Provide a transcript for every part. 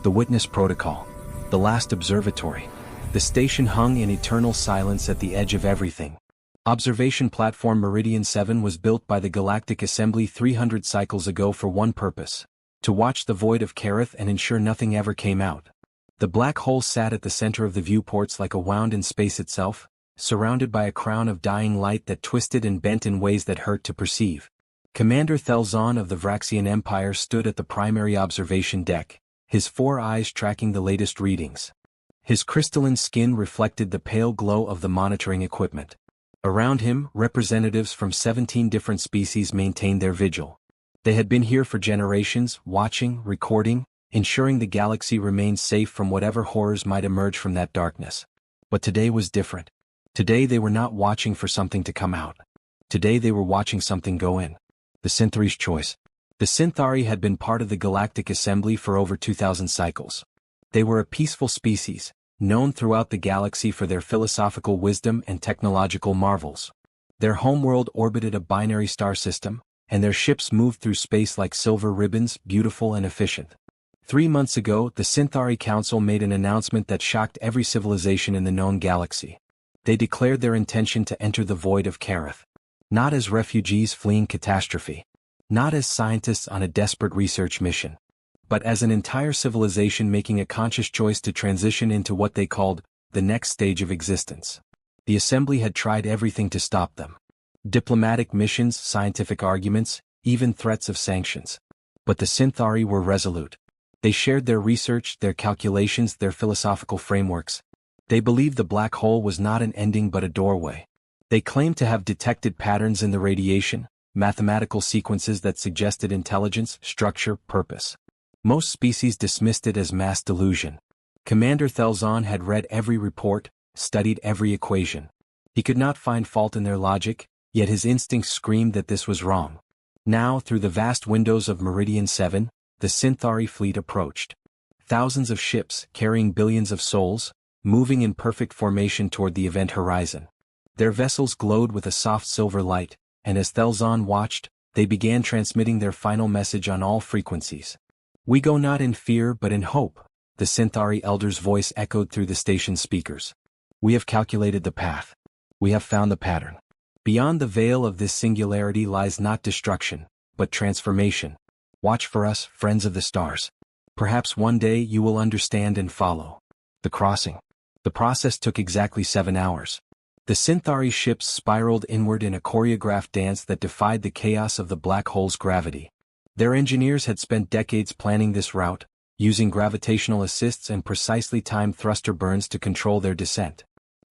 The Witness Protocol. The Last Observatory. The station hung in eternal silence at the edge of everything. Observation Platform Meridian 7 was built by the Galactic Assembly 300 cycles ago for one purpose: to watch the void of Kereth and ensure nothing ever came out. The black hole sat at the center of the viewports like a wound in space itself, surrounded by a crown of dying light that twisted and bent in ways that hurt to perceive. Commander Thelzon of the Vraxian Empire stood at the primary observation deck, his 4 eyes tracking the latest readings. His crystalline skin reflected the pale glow of the monitoring equipment. Around him, representatives from 17 different species maintained their vigil. They had been here for generations, watching, recording, ensuring the galaxy remained safe from whatever horrors might emerge from that darkness. But today was different. Today they were not watching for something to come out. Today they were watching something go in. The Synthari's choice. The Synthari had been part of the Galactic Assembly for over 2,000 cycles. They were a peaceful species, known throughout the galaxy for their philosophical wisdom and technological marvels. Their homeworld orbited a binary star system, and their ships moved through space like silver ribbons, beautiful and efficient. 3 months ago, the Synthari Council made an announcement that shocked every civilization in the known galaxy. They declared their intention to enter the void of Kereth. Not as refugees fleeing catastrophe. Not as scientists on a desperate research mission. But as an entire civilization making a conscious choice to transition into what they called the next stage of existence. The Assembly had tried everything to stop them. Diplomatic missions, scientific arguments, even threats of sanctions. But the Synthari were resolute. They shared their research, their calculations, their philosophical frameworks. They believed the black hole was not an ending but a doorway. They claimed to have detected patterns in the radiation, mathematical sequences that suggested intelligence, structure, purpose. Most species dismissed it as mass delusion. Commander Thelzon had read every report, studied every equation. He could not find fault in their logic, yet his instincts screamed that this was wrong. Now, through the vast windows of Meridian 7, the Synthari fleet approached. Thousands of ships, carrying billions of souls, moving in perfect formation toward the event horizon. Their vessels glowed with a soft silver light, and as Thelzon watched, they began transmitting their final message on all frequencies. "We go not in fear but in hope," the Synthari elder's voice echoed through the station speakers. "We have calculated the path. We have found the pattern. Beyond the veil of this singularity lies not destruction, but transformation. Watch for us, friends of the stars. Perhaps one day you will understand and follow." The crossing. The process took exactly 7 hours. The Synthari ships spiraled inward in a choreographed dance that defied the chaos of the black hole's gravity. Their engineers had spent decades planning this route, using gravitational assists and precisely timed thruster burns to control their descent.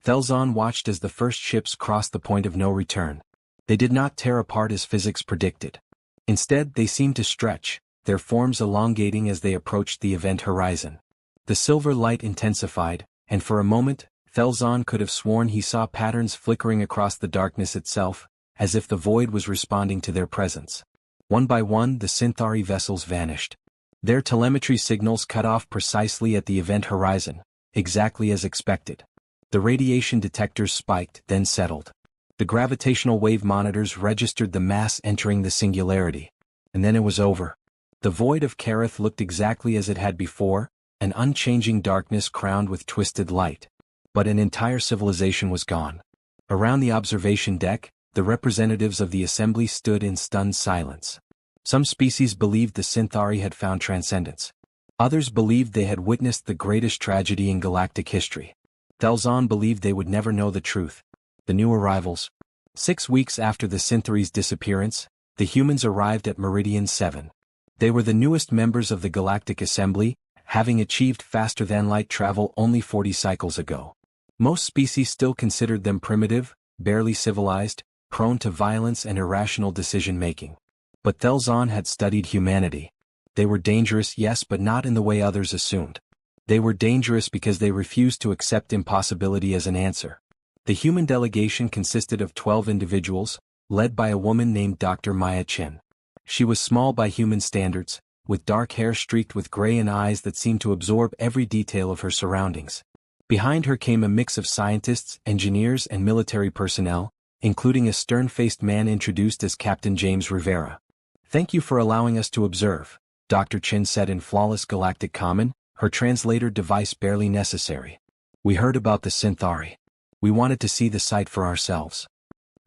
Thelzon watched as the first ships crossed the point of no return. They did not tear apart as physics predicted. Instead, they seemed to stretch, their forms elongating as they approached the event horizon. The silver light intensified, and for a moment, Thelzon could have sworn he saw patterns flickering across the darkness itself, as if the void was responding to their presence. One by one, the Synthari vessels vanished. Their telemetry signals cut off precisely at the event horizon, exactly as expected. The radiation detectors spiked, then settled. The gravitational wave monitors registered the mass entering the singularity. And then it was over. The void of Kereth looked exactly as it had before, an unchanging darkness crowned with twisted light. But an entire civilization was gone. Around the observation deck, the representatives of the Assembly stood in stunned silence. Some species believed the Synthari had found transcendence. Others believed they had witnessed the greatest tragedy in galactic history. Thelzon believed they would never know the truth. The new arrivals. 6 weeks after the Synthari's disappearance, the humans arrived at Meridian 7. They were the newest members of the Galactic Assembly, having achieved faster-than-light travel only 40 cycles ago. Most species still considered them primitive, barely civilized, prone to violence and irrational decision-making. But Thelzon had studied humanity. They were dangerous, yes, but not in the way others assumed. They were dangerous because they refused to accept impossibility as an answer. The human delegation consisted of 12 individuals, led by a woman named Dr. Maya Chin. She was small by human standards, with dark hair streaked with gray and eyes that seemed to absorb every detail of her surroundings. Behind her came a mix of scientists, engineers, and military personnel, including a stern-faced man introduced as Captain James Rivera. "Thank you for allowing us to observe," Dr. Chin said in flawless galactic common, her translator device barely necessary. We heard about the Centauri. We wanted to see the site for ourselves.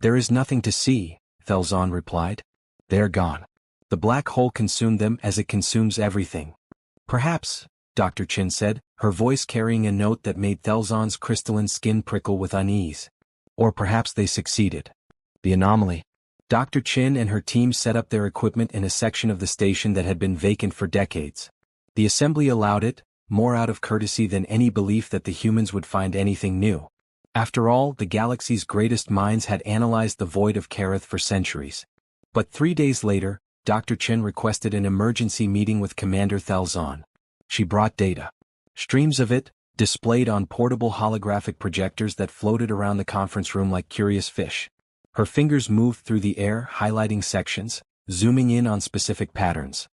There is nothing to see, Thelzon replied. They're gone. The black hole consumed them as it consumes everything. Perhaps, Dr. Chin said, her voice carrying a note that made Thelzon's crystalline skin prickle with unease. Or perhaps they succeeded. The anomaly. Dr. Chin and her team set up their equipment in a section of the station that had been vacant for decades. The assembly allowed it, more out of courtesy than any belief that the humans would find anything new. After all, the galaxy's greatest minds had analyzed the void of Kareth for centuries. But 3 days later, Dr. Chin requested an emergency meeting with Commander Thelzon. She brought data. Streams of it, displayed on portable holographic projectors that floated around the conference room like curious fish. Her fingers moved through the air, highlighting sections, zooming in on specific patterns.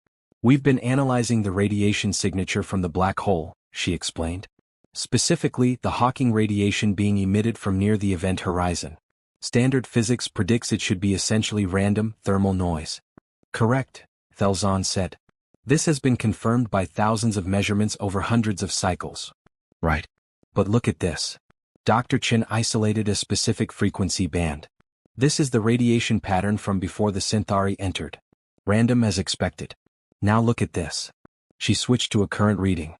We've been analyzing the radiation signature from the black hole, she explained. Specifically, the Hawking radiation being emitted from near the event horizon. Standard physics predicts it should be essentially random thermal noise. Correct, Thelzon said. This has been confirmed by thousands of measurements over hundreds of cycles. Right. But look at this. Dr. Chin isolated a specific frequency band. This is the radiation pattern from before the Centauri entered. Random as expected. Now look at this. She switched to a current reading.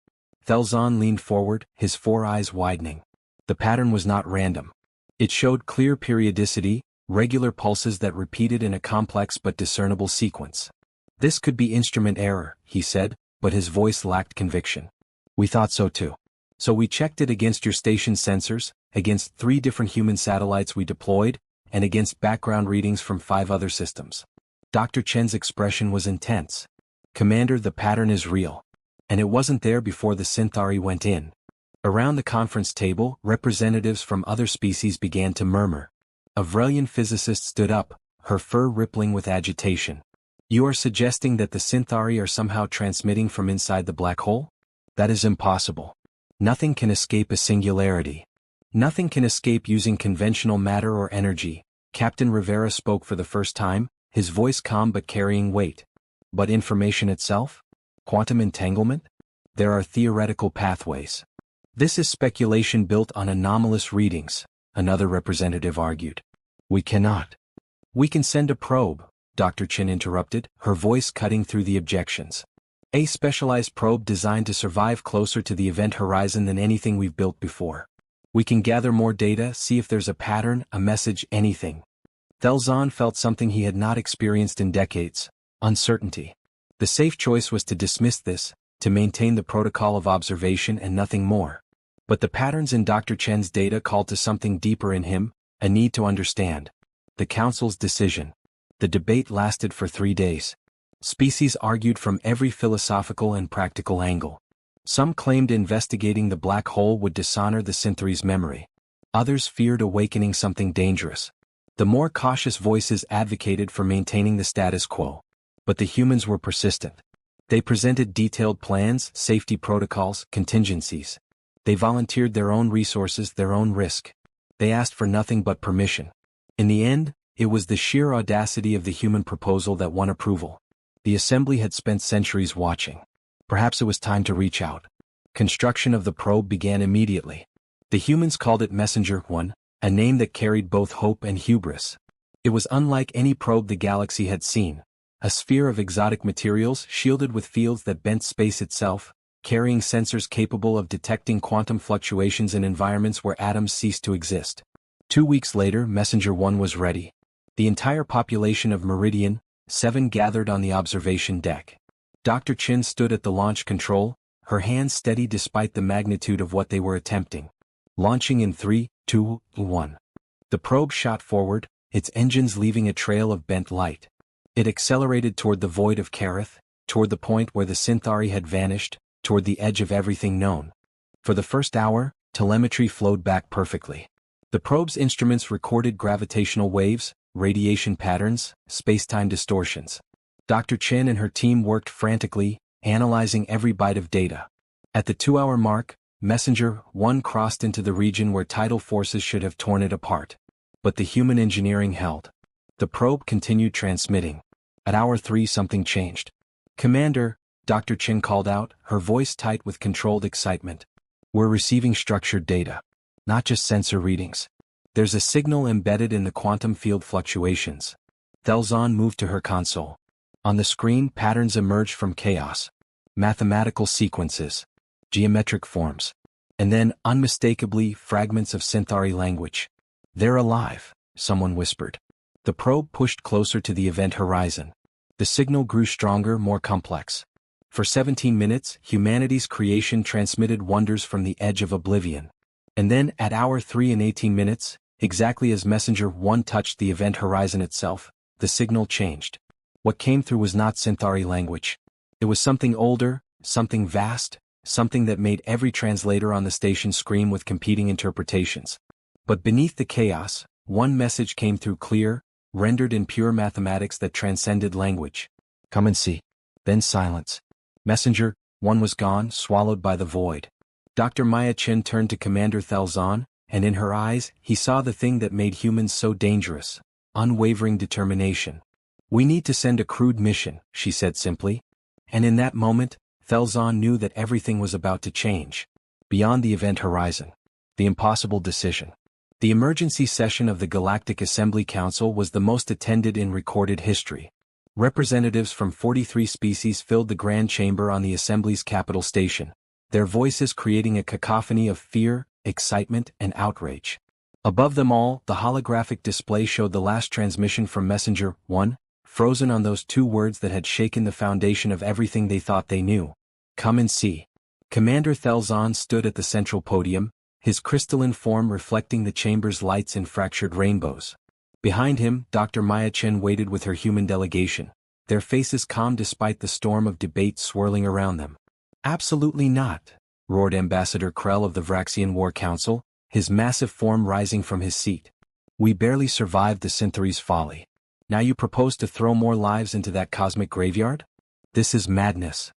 Thelzon leaned forward, his 4 eyes widening. The pattern was not random. It showed clear periodicity, regular pulses that repeated in a complex but discernible sequence. This could be instrument error, he said, but his voice lacked conviction. We thought so too. So we checked it against your station sensors, against 3 different human satellites we deployed, and against background readings from 5 other systems. Dr. Chen's expression was intense. Commander, the pattern is real. And it wasn't there before the Centauri went in. Around the conference table, representatives from other species began to murmur. A Vrelian physicist stood up, her fur rippling with agitation. You are suggesting that the Centauri are somehow transmitting from inside the black hole? That is impossible. Nothing can escape a singularity. Nothing can escape using conventional matter or energy. Captain Rivera spoke for the first time, his voice calm but carrying weight. But information itself? Quantum entanglement? There are theoretical pathways. This is speculation built on anomalous readings, another representative argued. We cannot. We can send a probe, Dr. Chin interrupted, her voice cutting through the objections. A specialized probe designed to survive closer to the event horizon than anything we've built before. We can gather more data, see if there's a pattern, a message, anything. Thelzon felt something he had not experienced in decades, uncertainty. The safe choice was to dismiss this, to maintain the protocol of observation and nothing more. But the patterns in Dr. Chen's data called to something deeper in him, a need to understand. The Council's decision. The debate lasted for 3 days. Species argued from every philosophical and practical angle. Some claimed investigating the black hole would dishonor the Centauri's memory. Others feared awakening something dangerous. The more cautious voices advocated for maintaining the status quo. But the humans were persistent. They presented detailed plans, safety protocols, contingencies. They volunteered their own resources, their own risk. They asked for nothing but permission. In the end, it was the sheer audacity of the human proposal that won approval. The assembly had spent centuries watching. Perhaps it was time to reach out. Construction of the probe began immediately. The humans called it Messenger 1, a name that carried both hope and hubris. It was unlike any probe the galaxy had seen. A sphere of exotic materials shielded with fields that bent space itself, carrying sensors capable of detecting quantum fluctuations in environments where atoms ceased to exist. 2 weeks later, Messenger 1 was ready. The entire population of Meridian 7 gathered on the observation deck. Dr. Chin stood at the launch control, her hands steady despite the magnitude of what they were attempting. Launching in 3, 2, 1. The probe shot forward, its engines leaving a trail of bent light. It accelerated toward the void of Kareth, toward the point where the Centauri had vanished, toward the edge of everything known. For the first hour, telemetry flowed back perfectly. The probe's instruments recorded gravitational waves, radiation patterns, space-time distortions. Dr. Chin and her team worked frantically, analyzing every byte of data. At the 2-hour mark, Messenger 1 crossed into the region where tidal forces should have torn it apart. But the human engineering held. The probe continued transmitting. At hour 3 something changed. Commander, Dr. Chin called out, her voice tight with controlled excitement. We're receiving structured data, not just sensor readings. There's a signal embedded in the quantum field fluctuations. Thelzon moved to her console. On the screen, patterns emerged from chaos. Mathematical sequences, geometric forms, and then, unmistakably, fragments of Synthari language. They're alive, someone whispered. The probe pushed closer to the event horizon. The signal grew stronger, more complex. For 17 minutes, humanity's creation transmitted wonders from the edge of oblivion. And then, at hour 3 and 18 minutes, exactly as Messenger 1 touched the event horizon itself, the signal changed. What came through was not Synthari language. It was something older, something vast, something that made every translator on the station scream with competing interpretations. But beneath the chaos, one message came through clear, rendered in pure mathematics that transcended language. Come and see. Then silence. Messenger 1 was gone, swallowed by the void. Dr. Maya Chin turned to Commander Thelzon, and in her eyes, he saw the thing that made humans so dangerous: unwavering determination. We need to send a crewed mission, she said simply. And in that moment, Thelzon knew that everything was about to change. Beyond the event horizon. The impossible decision. The emergency session of the Galactic Assembly Council was the most attended in recorded history. Representatives from 43 species filled the grand chamber on the Assembly's capital station, their voices creating a cacophony of fear, excitement, and outrage. Above them all, the holographic display showed the last transmission from Messenger 1, frozen on those two words that had shaken the foundation of everything they thought they knew. Come and see. Commander Thelzon stood at the central podium, his crystalline form reflecting the chamber's lights in fractured rainbows. Behind him, Dr. Maya Chen waited with her human delegation, their faces calm despite the storm of debate swirling around them. Absolutely not, roared Ambassador Krell of the Vraxian War Council, his massive form rising from his seat. We barely survived the Synthari's folly. Now you propose to throw more lives into that cosmic graveyard? This is madness.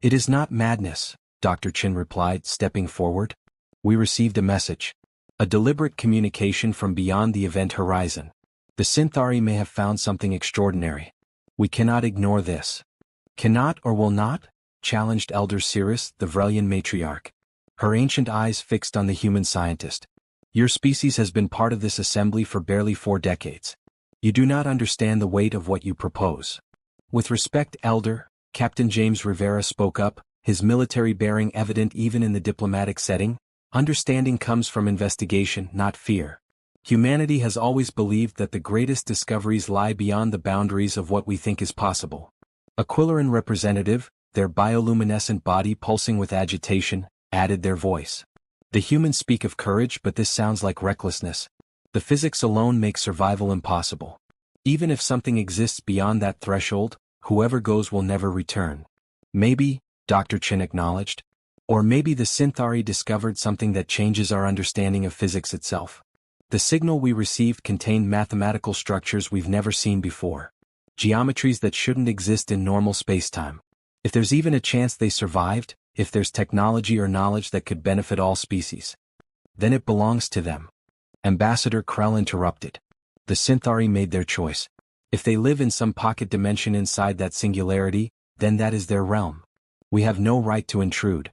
It is not madness, Dr. Chin replied, stepping forward. We received a message. A deliberate communication from beyond the event horizon. The Synthari may have found something extraordinary. We cannot ignore this. Cannot or will not? Challenged Elder Cirrus, the Vrelian matriarch. Her ancient eyes fixed on the human scientist. Your species has been part of this assembly for barely 4 decades. You do not understand the weight of what you propose. With respect, Elder, Captain James Rivera spoke up, his military bearing evident even in the diplomatic setting. Understanding comes from investigation, not fear. Humanity has always believed that the greatest discoveries lie beyond the boundaries of what we think is possible. Aquilaran representative, their bioluminescent body pulsing with agitation, added their voice. The humans speak of courage, but this sounds like recklessness. The physics alone makes survival impossible. Even if something exists beyond that threshold, whoever goes will never return. Maybe, Dr. Chin acknowledged. Or maybe the Synthari discovered something that changes our understanding of physics itself. The signal we received contained mathematical structures we've never seen before. Geometries that shouldn't exist in normal spacetime. If there's even a chance they survived, if there's technology or knowledge that could benefit all species, then it belongs to them. Ambassador Krell interrupted. The Synthari made their choice. If they live in some pocket dimension inside that singularity, then that is their realm. We have no right to intrude.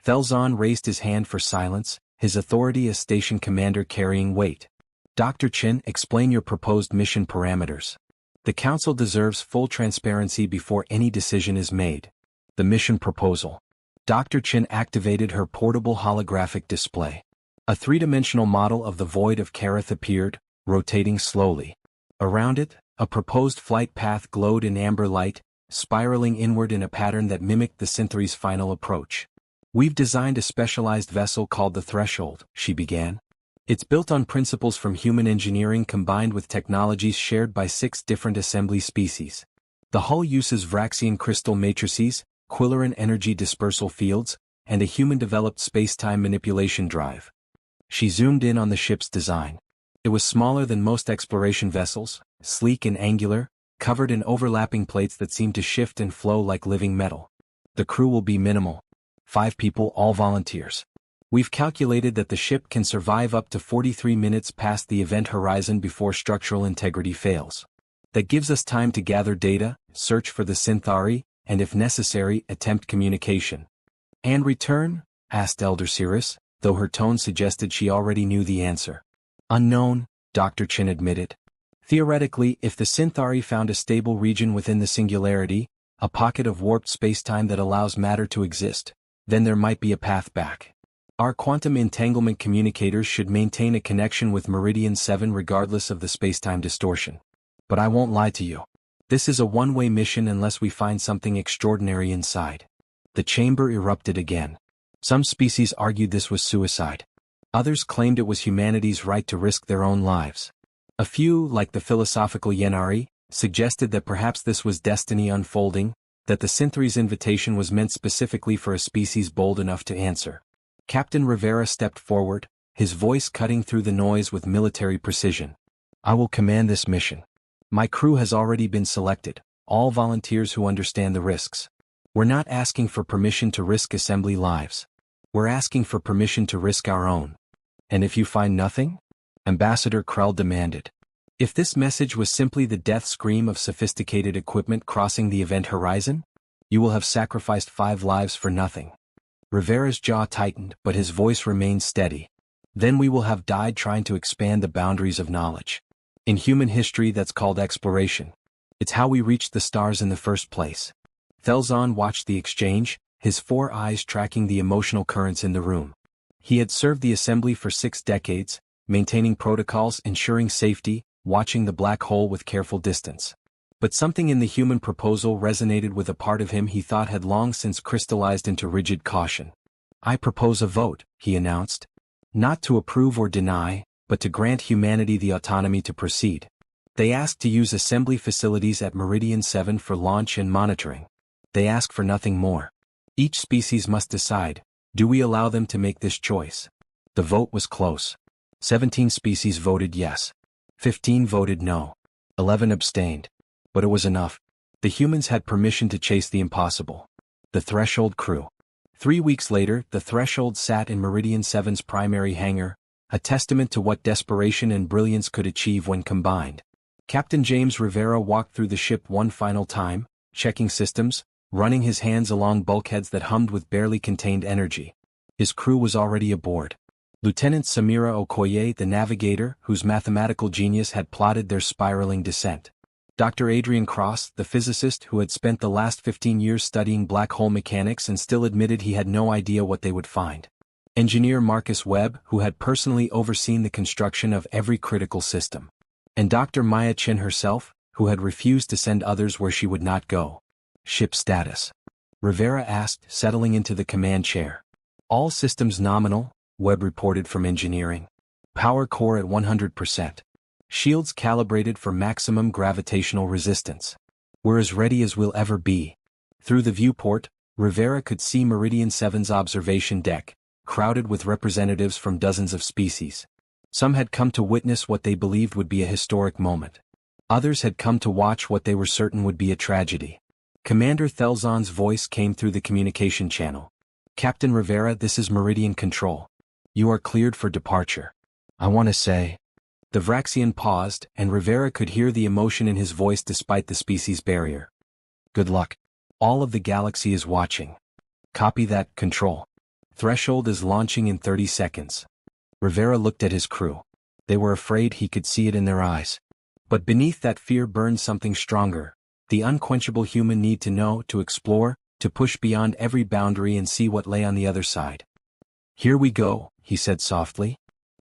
Thelzon raised his hand for silence, his authority as station commander carrying weight. Dr. Chin, explain your proposed mission parameters. The Council deserves full transparency before any decision is made. The mission proposal. Dr. Chin activated her portable holographic display. A three-dimensional model of the void of Kareth appeared, rotating slowly. Around it, a proposed flight path glowed in amber light, spiraling inward in a pattern that mimicked the Synthari's final approach. We've designed a specialized vessel called the Threshold, she began. It's built on principles from human engineering combined with technologies shared by 6 different assembly species. The hull uses Vraxian crystal matrices, Aquilaran energy dispersal fields, and a human-developed space-time manipulation drive. She zoomed in on the ship's design. It was smaller than most exploration vessels, sleek and angular, covered in overlapping plates that seemed to shift and flow like living metal. The crew will be minimal. 5 people, all volunteers. We've calculated that the ship can survive up to 43 minutes past the event horizon before structural integrity fails. That gives us time to gather data, search for the Synthari, and if necessary, attempt communication. "And return?" asked Elder Cirrus, though her tone suggested she already knew the answer. "Unknown," Dr. Chin admitted. "Theoretically, if the Synthari found a stable region within the singularity, a pocket of warped spacetime that allows matter to exist, then there might be a path back. Our quantum entanglement communicators should maintain a connection with Meridian 7 regardless of the spacetime distortion. But I won't lie to you. This is a one-way mission unless we find something extraordinary inside." The chamber erupted again. Some species argued this was suicide. Others claimed it was humanity's right to risk their own lives. A few, like the philosophical Yenari, suggested that perhaps this was destiny unfolding, that the Synthari's invitation was meant specifically for a species bold enough to answer. Captain Rivera stepped forward, his voice cutting through the noise with military precision. "I will command this mission. My crew has already been selected, all volunteers who understand the risks. We're not asking for permission to risk assembly lives. We're asking for permission to risk our own." "And if you find nothing?" Ambassador Krell demanded. "If this message was simply the death scream of sophisticated equipment crossing the event horizon, you will have sacrificed 5 lives for nothing." Rivera's jaw tightened, but his voice remained steady. "Then we will have died trying to expand the boundaries of knowledge. In human history, that's called exploration. It's how we reached the stars in the first place." Thelzon watched the exchange, his 4 eyes tracking the emotional currents in the room. He had served the assembly for 6 decades, maintaining protocols, ensuring safety, watching the black hole with careful distance. But something in the human proposal resonated with a part of him he thought had long since crystallized into rigid caution. "I propose a vote," he announced. "Not to approve or deny, but to grant humanity the autonomy to proceed. They ask to use assembly facilities at Meridian 7 for launch and monitoring. They ask for nothing more. Each species must decide, do we allow them to make this choice?" The vote was close. 17 species voted yes. 15 voted no. 11 abstained. But it was enough. The humans had permission to chase the impossible. The Threshold crew. 3 weeks later, the Threshold sat in Meridian 7's primary hangar, a testament to what desperation and brilliance could achieve when combined. Captain James Rivera walked through the ship one final time, checking systems, running his hands along bulkheads that hummed with barely contained energy. His crew was already aboard. Lieutenant Samira Okoye, the navigator, whose mathematical genius had plotted their spiraling descent. Dr. Adrian Cross, the physicist who had spent the last 15 years studying black hole mechanics and still admitted he had no idea what they would find. Engineer Marcus Webb, who had personally overseen the construction of every critical system. And Dr. Maya Chin herself, who had refused to send others where she would not go. "Ship status?" Rivera asked, settling into the command chair. "All systems nominal," Webb reported from engineering. "Power core at 100%. Shields calibrated for maximum gravitational resistance. We're as ready as we'll ever be." Through the viewport, Rivera could see Meridian 7's observation deck, crowded with representatives from dozens of species. Some had come to witness what they believed would be a historic moment. Others had come to watch what they were certain would be a tragedy. Commander Thelzon's voice came through the communication channel. "Captain Rivera, this is Meridian Control. You are cleared for departure. I want to say..." The Vraxian paused, and Rivera could hear the emotion in his voice despite the species barrier. "Good luck. All of the galaxy is watching. Copy that, Control. Threshold is launching in 30 seconds. Rivera looked at his crew. They were afraid, he could see it in their eyes. But beneath that fear burned something stronger, the unquenchable human need to know, to explore, to push beyond every boundary and see what lay on the other side. "Here we go," he said softly.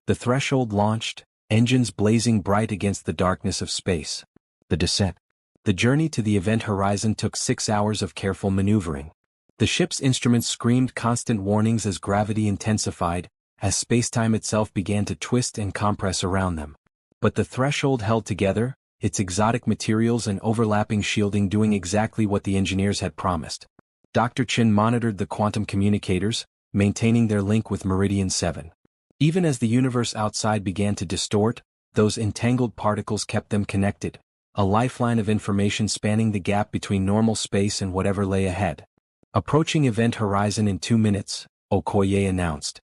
The Threshold launched, engines blazing bright against the darkness of space. The descent. The journey to the event horizon took 6 hours of careful maneuvering. The ship's instruments screamed constant warnings as gravity intensified, as spacetime itself began to twist and compress around them. But the Threshold held together, its exotic materials and overlapping shielding doing exactly what the engineers had promised. Dr. Chin monitored the quantum communicators, maintaining their link with Meridian 7. Even as the universe outside began to distort, those entangled particles kept them connected, a lifeline of information spanning the gap between normal space and whatever lay ahead. "Approaching event horizon in 2 minutes, Okoye announced.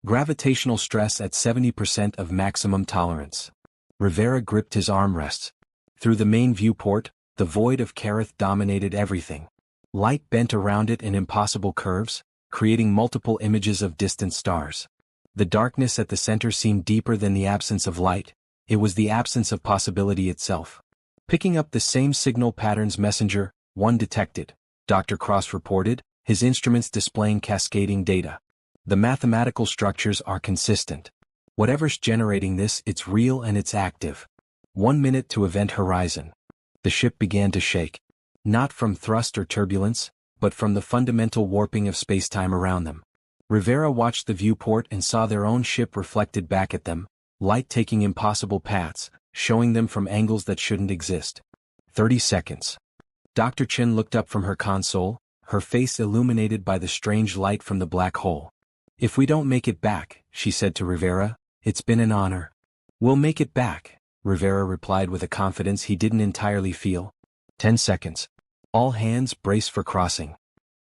Gravitational stress at 70% of maximum tolerance." Rivera gripped his armrests. Through the main viewport, the void of Kareth dominated everything. Light bent around it in impossible curves, creating multiple images of distant stars. The darkness at the center seemed deeper than the absence of light. It was the absence of possibility itself. Picking up the same signal patterns Messenger 1 detected, Dr. Cross reported, his instruments displaying cascading data. The mathematical structures are consistent. Whatever's generating this, it's real and it's active. 1 minute to event horizon. The ship began to shake. Not from thrust or turbulence, but from the fundamental warping of spacetime around them. Rivera watched the viewport and saw their own ship reflected back at them, light taking impossible paths, showing them from angles that shouldn't exist. 30 seconds. Dr. Chen looked up from her console, her face illuminated by the strange light from the black hole. "If we don't make it back," she said to Rivera, "it's been an honor." "We'll make it back," Rivera replied with a confidence he didn't entirely feel. 10 seconds. All hands brace for crossing.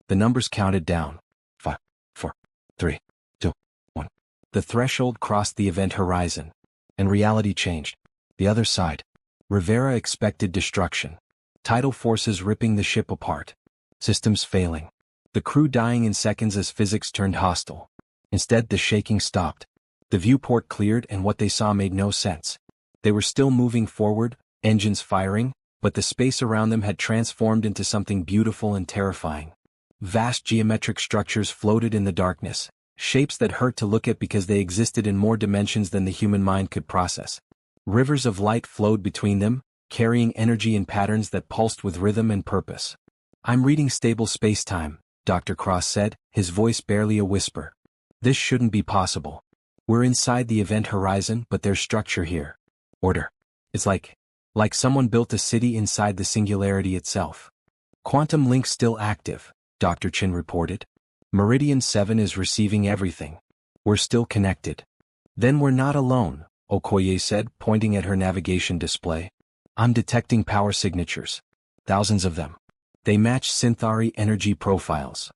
The numbers counted down. 5, 4, 3, 2, 1. The threshold crossed the event horizon. And reality changed. The other side. Rivera expected destruction. Tidal forces ripping the ship apart. Systems failing. The crew dying in seconds as physics turned hostile. Instead, the shaking stopped. The viewport cleared and what they saw made no sense. They were still moving forward, engines firing, but the space around them had transformed into something beautiful and terrifying. Vast geometric structures floated in the darkness, shapes that hurt to look at because they existed in more dimensions than the human mind could process. Rivers of light flowed between them, carrying energy in patterns that pulsed with rhythm and purpose. "I'm reading stable spacetime," Dr. Cross said, his voice barely a whisper. "This shouldn't be possible. We're inside the event horizon, but there's structure here. Order. It's like someone built a city inside the singularity itself." "Quantum link still active," Dr. Chin reported. "Meridian 7 is receiving everything. We're still connected." "Then we're not alone," Okoye said, pointing at her navigation display. "I'm detecting power signatures. Thousands of them. They match Synthari energy profiles."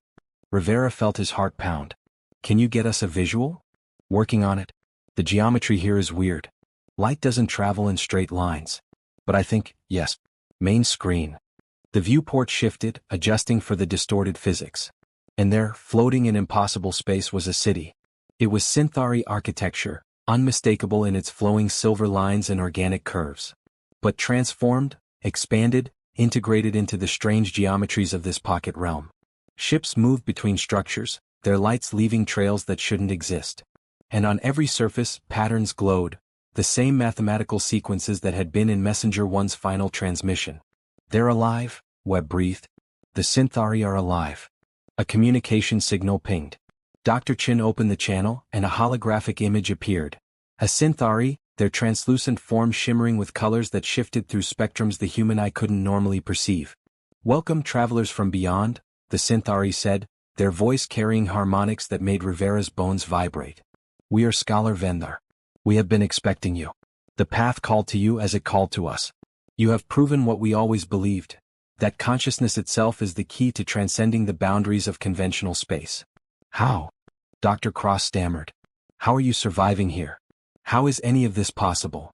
Rivera felt his heart pound. "Can you get us a visual?" "Working on it. The geometry here is weird. Light doesn't travel in straight lines. But I think, yes. Main screen." The viewport shifted, adjusting for the distorted physics. And there, floating in impossible space, was a city. It was Synthari architecture, unmistakable in its flowing silver lines and organic curves. But transformed, expanded, integrated into the strange geometries of this pocket realm. Ships moved between structures, their lights leaving trails that shouldn't exist. And on every surface, patterns glowed, the same mathematical sequences that had been in Messenger 1's final transmission. "They're alive," Webb breathed. "The Synthari are alive." A communication signal pinged. Dr. Chin opened the channel, and a holographic image appeared. A Synthari, their translucent form shimmering with colors that shifted through spectrums the human eye couldn't normally perceive. "Welcome, travelers from beyond," the Synthari said, their voice carrying harmonics that made Rivera's bones vibrate. "We are Scholar Vendar. We have been expecting you. The path called to you as it called to us. You have proven what we always believed, that consciousness itself is the key to transcending the boundaries of conventional space." "How?" Dr. Cross stammered. "How are you surviving here? How is any of this possible?"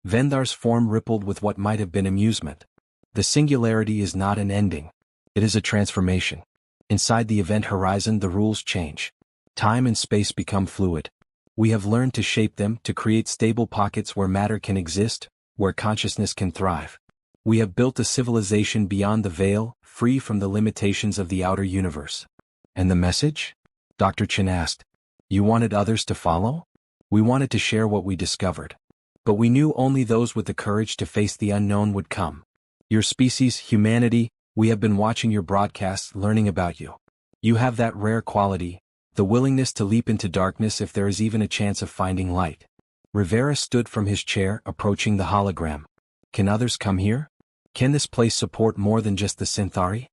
Vendar's form rippled with what might have been amusement. "The singularity is not an ending. It is a transformation. Inside the event horizon, the rules change. Time and space become fluid. We have learned to shape them, to create stable pockets where matter can exist, where consciousness can thrive. We have built a civilization beyond the veil, free from the limitations of the outer universe." "And the message?" Dr. Chin asked. "You wanted others to follow?" "We wanted to share what we discovered. But we knew only those with the courage to face the unknown would come. Your species, humanity, we have been watching your broadcasts, learning about you. You have that rare quality, the willingness to leap into darkness if there is even a chance of finding light." Rivera stood from his chair, approaching the hologram. "Can others come here? Can this place support more than just the Synthari?"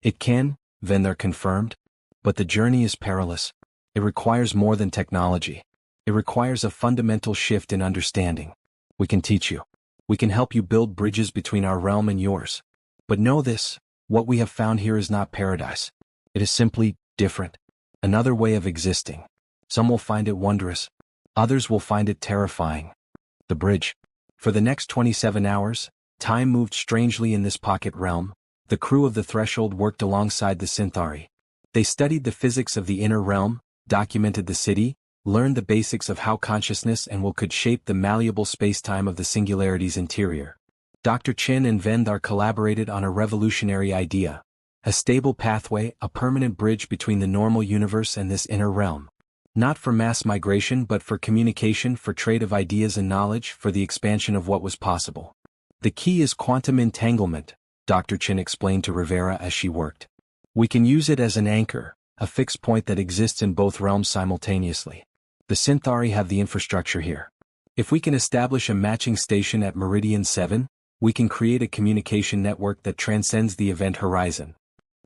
"It can," Vendar confirmed. "But the journey is perilous. It requires more than technology. It requires a fundamental shift in understanding. We can teach you. We can help you build bridges between our realm and yours. But know this, what we have found here is not paradise. It is simply different. Another way of existing. Some will find it wondrous. Others will find it terrifying." The bridge. For the next 27 hours, time moved strangely in this pocket realm, The crew of the Threshold worked alongside the Synthari. They studied the physics of the inner realm, documented the city, learned the basics of how consciousness and will could shape the malleable spacetime of the Singularity's interior. Dr. Chin and Vendar collaborated on a revolutionary idea. A stable pathway, a permanent bridge between the normal universe and this inner realm. Not for mass migration but for communication, for trade of ideas and knowledge, for the expansion of what was possible. The key is quantum entanglement, Dr. Chin explained to Rivera as she worked. We can use it as an anchor, a fixed point that exists in both realms simultaneously. The Synthari have the infrastructure here. If we can establish a matching station at Meridian 7, we can create a communication network that transcends the event horizon.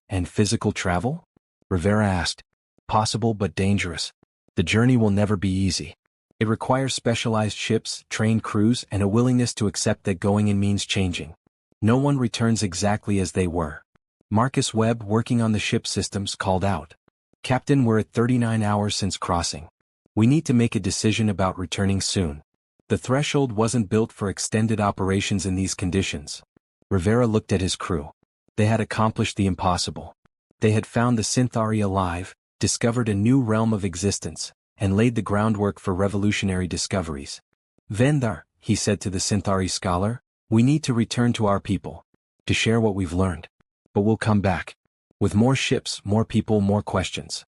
And physical travel? Rivera asked. Possible but dangerous. The journey will never be easy. It requires specialized ships, trained crews, and a willingness to accept that going in means changing. No one returns exactly as they were. Marcus Webb, working on the ship systems, called out. Captain, we're at 39 hours since crossing. We need to make a decision about returning soon. The Threshold wasn't built for extended operations in these conditions. Rivera looked at his crew. They had accomplished the impossible. They had found the Synthari alive, discovered a new realm of existence, and laid the groundwork for revolutionary discoveries. Vendar, he said to the Synthari scholar, we need to return to our people, to share what we've learned. But we'll come back. With more ships, more people, more questions.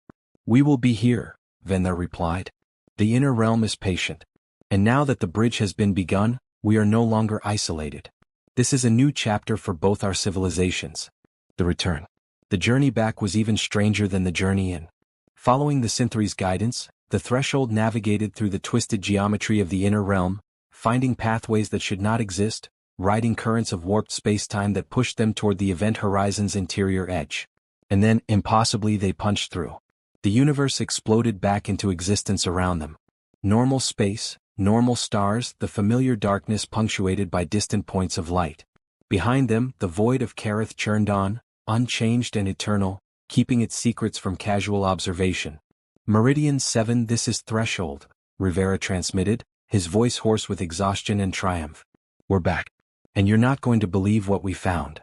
We will be here, Vendar replied. The inner realm is patient. And now that the bridge has been begun, we are no longer isolated. This is a new chapter for both our civilizations. The return. The journey back was even stranger than the journey in. Following the Synthari's guidance, the Threshold navigated through the twisted geometry of the inner realm, finding pathways that should not exist, riding currents of warped spacetime that pushed them toward the event horizon's interior edge. And then, impossibly, they punched through. The universe exploded back into existence around them. Normal space, normal stars, the familiar darkness punctuated by distant points of light. Behind them, the void of Kareth churned on, unchanged and eternal, keeping its secrets from casual observation. Meridian 7, this is Threshold, Rivera transmitted, his voice hoarse with exhaustion and triumph. We're back. And you're not going to believe what we found.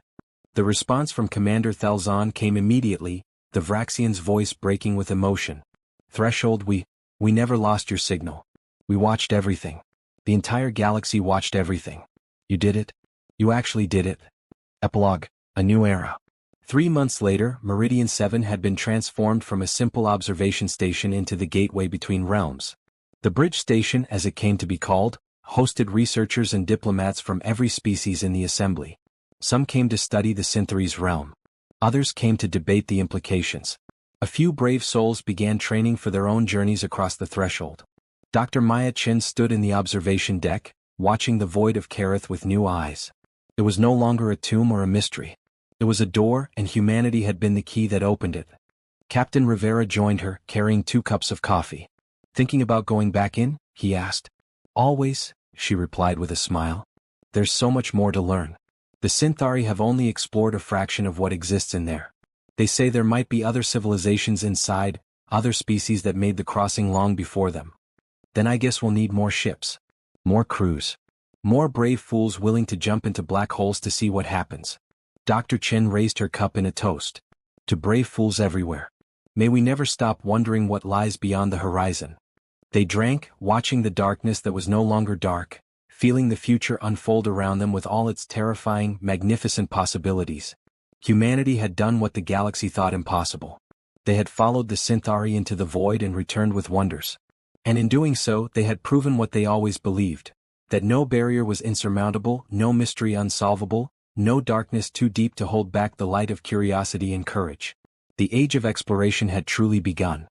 The response from Commander Thelzon came immediately, the Vraxian's voice breaking with emotion. Threshold, we never lost your signal. We watched everything. The entire galaxy watched everything. You did it. You actually did it. Epilogue, a new era. 3 months later, Meridian 7 had been transformed from a simple observation station into the gateway between realms. The bridge station, as it came to be called, hosted researchers and diplomats from every species in the assembly. Some came to study the Synthari's realm. Others came to debate the implications. A few brave souls began training for their own journeys across the Threshold. Dr. Maya Chin stood in the observation deck, watching the void of Kareth with new eyes. It was no longer a tomb or a mystery. It was a door, and humanity had been the key that opened it. Captain Rivera joined her, carrying 2 cups of coffee. Thinking about going back in? He asked. Always, she replied with a smile. There's so much more to learn. The Synthari have only explored a fraction of what exists in there. They say there might be other civilizations inside, other species that made the crossing long before them. Then I guess we'll need more ships. More crews. More brave fools willing to jump into black holes to see what happens. Dr. Chen raised her cup in a toast. To brave fools everywhere. May we never stop wondering what lies beyond the horizon. They drank, watching the darkness that was no longer dark, feeling the future unfold around them with all its terrifying, magnificent possibilities. Humanity had done what the galaxy thought impossible. They had followed the Synthari into the void and returned with wonders. And in doing so, they had proven what they always believed, that no barrier was insurmountable, no mystery unsolvable, no darkness too deep to hold back the light of curiosity and courage. The age of exploration had truly begun.